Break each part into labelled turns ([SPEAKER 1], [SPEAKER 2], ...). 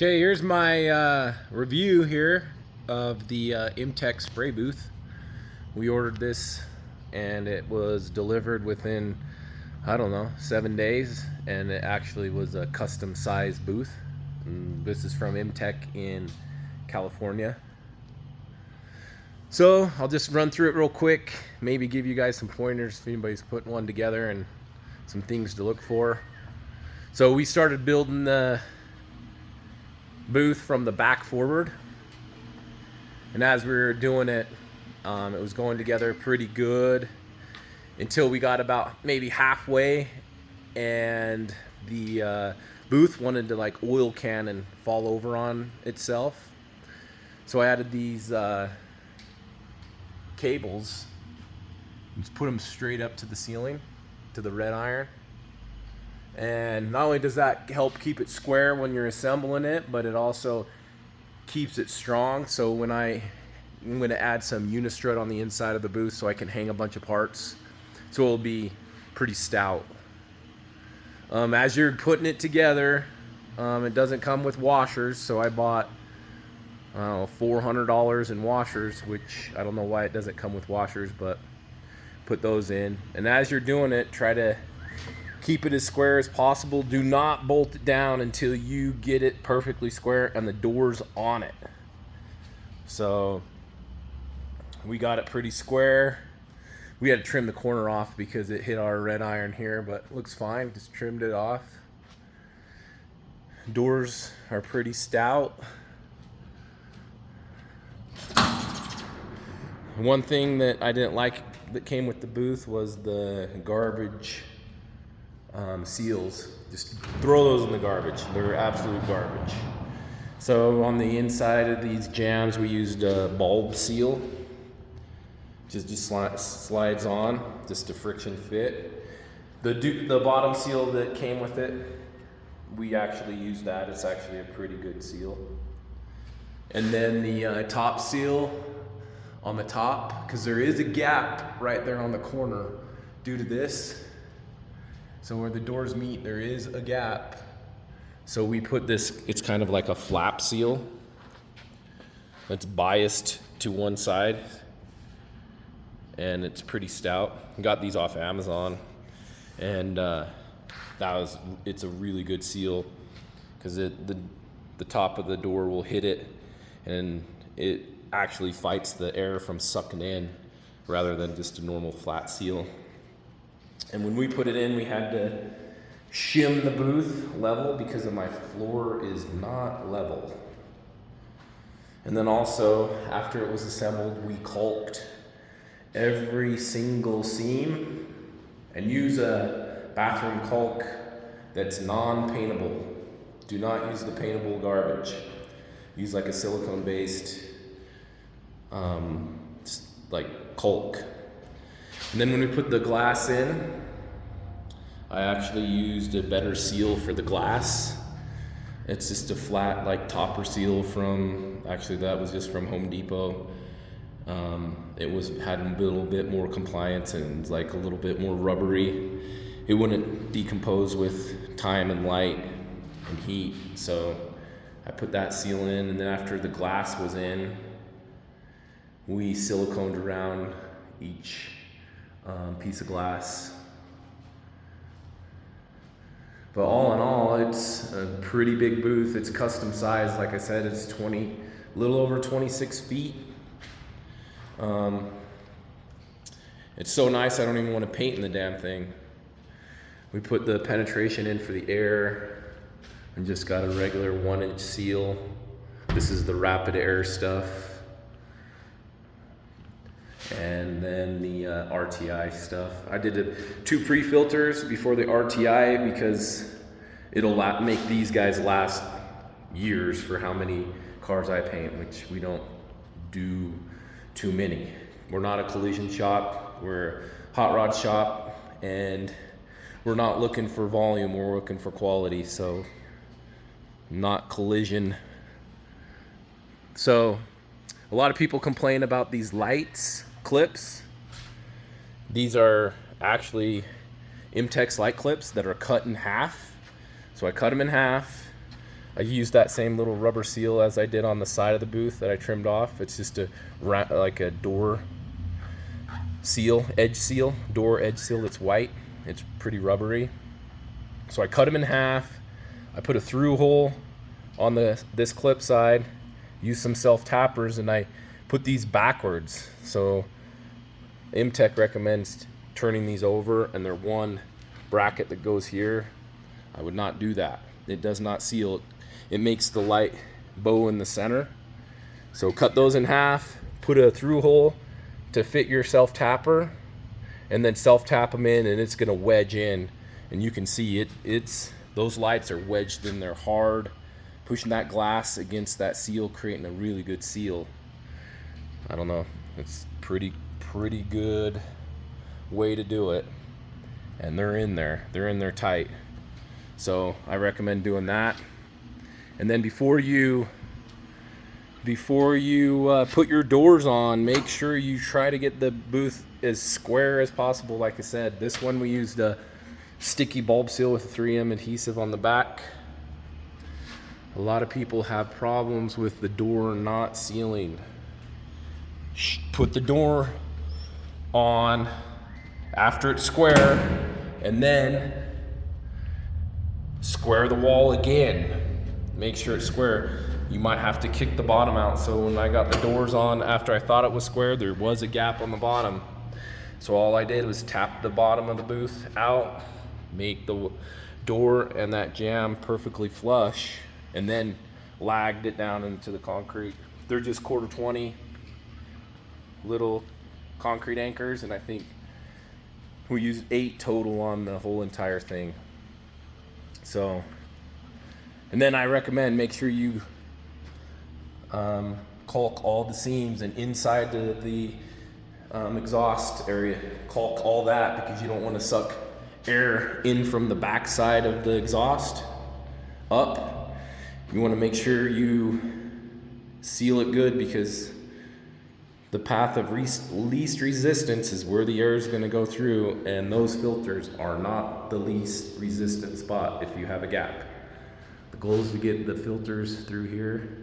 [SPEAKER 1] Okay, here's my review here of the M-Tek spray booth. We ordered this and it was delivered within, I don't know, 7 days, and it actually was a custom sized booth. And this is from M-Tek in California. So I'll just run through it real quick, maybe give you guys some pointers if anybody's putting one together and some things to look for. So we started building the booth from the back forward, and as we were doing it, it was going together pretty good until we got about maybe halfway, and the booth wanted to like oil can and fall over on itself. So I added these cables, just put them straight up to the ceiling, to the red iron. And not only does that help keep it square when you're assembling it, but it also keeps it strong. So when I'm going to add some unistrut on the inside of the booth so I can hang a bunch of parts, so it'll be pretty stout. As you're putting it together, it doesn't come with washers, so I bought $400 in washers, which I don't know why it doesn't come with washers, but put those in. And as you're doing it, try to keep it as square as possible. Do not bolt it down until you get it perfectly square and the door's on it. So we got it pretty square. We had to trim the corner off because it hit our red iron here, but it looks fine. Just trimmed it off. Doors are pretty stout. One thing that I didn't like that came with the booth was the garbage seals. Just throw those in the garbage. They're absolute garbage. So on the inside of these jams, we used a bulb seal. Just slides on, just a friction fit. The bottom seal that came with it, we actually used that. It's actually a pretty good seal. And then the top seal on the top, because there is a gap right there on the corner due to this. So where the doors meet, there is a gap. So we put this, it's kind of like a flap seal that's biased to one side, and it's pretty stout. Got these off Amazon, and it's a really good seal because the top of the door will hit it, and it actually fights the air from sucking in rather than just a normal flat seal. And when we put it in, we had to shim the booth level because of my floor is not level. And then also, after it was assembled, we caulked every single seam, and use a bathroom caulk that's non-paintable. Do not use the paintable garbage. Use like a silicone-based like caulk. And then when we put the glass in, I actually used a better seal for the glass. It's just a flat like topper seal from, actually that was just from Home Depot. It had a little bit more compliance and like a little bit more rubbery. It wouldn't decompose with time and light and heat. So I put that seal in, and then after the glass was in, we siliconed around each piece of glass. But all in all, it's a pretty big booth. It's custom sized. Like I said, it's a little over 26 feet. It's so nice I don't even want to paint in the damn thing. We put the penetration in for the air and just got a regular 1-inch seal. This is the rapid air stuff. And then the RTI stuff. I did 2 pre-filters before the RTI because it'll make these guys last years for how many cars I paint, which we don't do too many. We're not a collision shop, we're a hot rod shop, and we're not looking for volume, we're looking for quality, so not collision. So a lot of people complain about these lights clips. These are actually M-Tek's light clips that are cut in half. So I cut them in half, I used that same little rubber seal as I did on the side of the booth that I trimmed off. It's just like a door seal, edge seal, door edge seal that's white. It's pretty rubbery. So I cut them in half. I put a through hole on this clip side, use some self tappers, and I put these backwards. So M-Tek recommends turning these over, and they're one bracket that goes here. I would not do that. It does not seal. It makes the light bow in the center. So cut those in half, put a through hole to fit your self tapper, and then self tap them in, and it's gonna wedge in, and you can see those lights are wedged in there hard, pushing that glass against that seal, creating a really good seal. I don't know, it's pretty good way to do it, and they're in there tight. So I recommend doing that. And then before you put your doors on, make sure you try to get the booth as square as possible. Like I said, this one we used a sticky bulb seal with 3M adhesive on the back. A lot of people have problems with the door not sealing. Put the door on after it's square, and then square the wall again. Make sure it's square. You might have to kick the bottom out. So when I got the doors on after I thought it was square, there was a gap on the bottom. So all I did was tap the bottom of the booth out, make the door and that jamb perfectly flush, and then lagged it down into the concrete. They're just 1/4-20 little concrete anchors, and I think we used 8 total on the whole entire thing. So, and then I recommend make sure you caulk all the seams, and inside the exhaust area, caulk all that, because you don't want to suck air in from the back side of the exhaust up. You want to make sure you seal it good, because the path of least resistance is where the air is going to go through, and those filters are not the least resistant spot if you have a gap. The goal is to get the filters through here.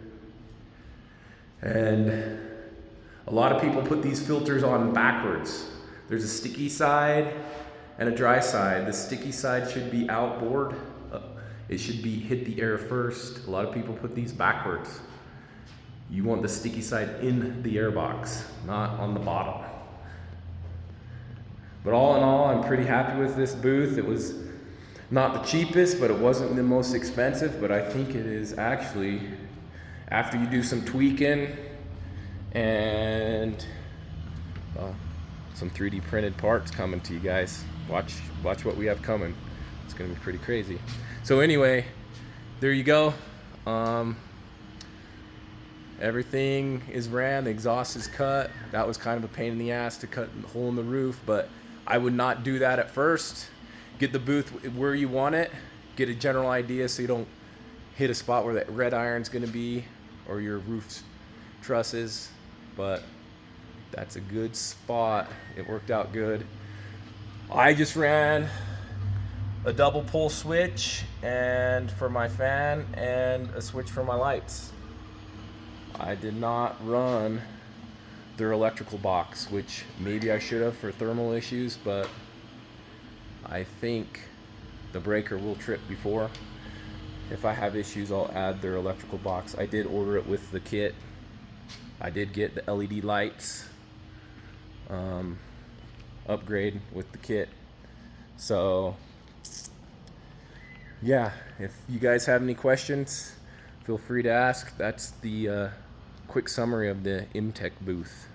[SPEAKER 1] And a lot of people put these filters on backwards. There's a sticky side and a dry side. The sticky side should be outboard. It should be hit the air first. A lot of people put these backwards. You want the sticky side in the air box, not on the bottom. But all in all, I'm pretty happy with this booth. It was not the cheapest, but it wasn't the most expensive. But I think it is actually, after you do some tweaking and some 3D printed parts coming to you guys. Watch what we have coming. It's gonna be pretty crazy. So anyway, there you go. Everything is ran, the exhaust is cut. That was kind of a pain in the ass to cut a hole in the roof, but I would not do that at first. Get the booth where you want it, get a general idea so you don't hit a spot where that red iron's gonna be, or your roof trusses, but that's a good spot. It worked out good. I just ran a double pull switch and for my fan and a switch for my lights. I did not run their electrical box, which maybe I should have for thermal issues, but I think the breaker will trip before. If I have issues, I'll add their electrical box. I did order it with the kit. I did get the LED lights upgrade with the kit. So yeah, if you guys have any questions, feel free to ask. That's the quick summary of the M-Tek booth.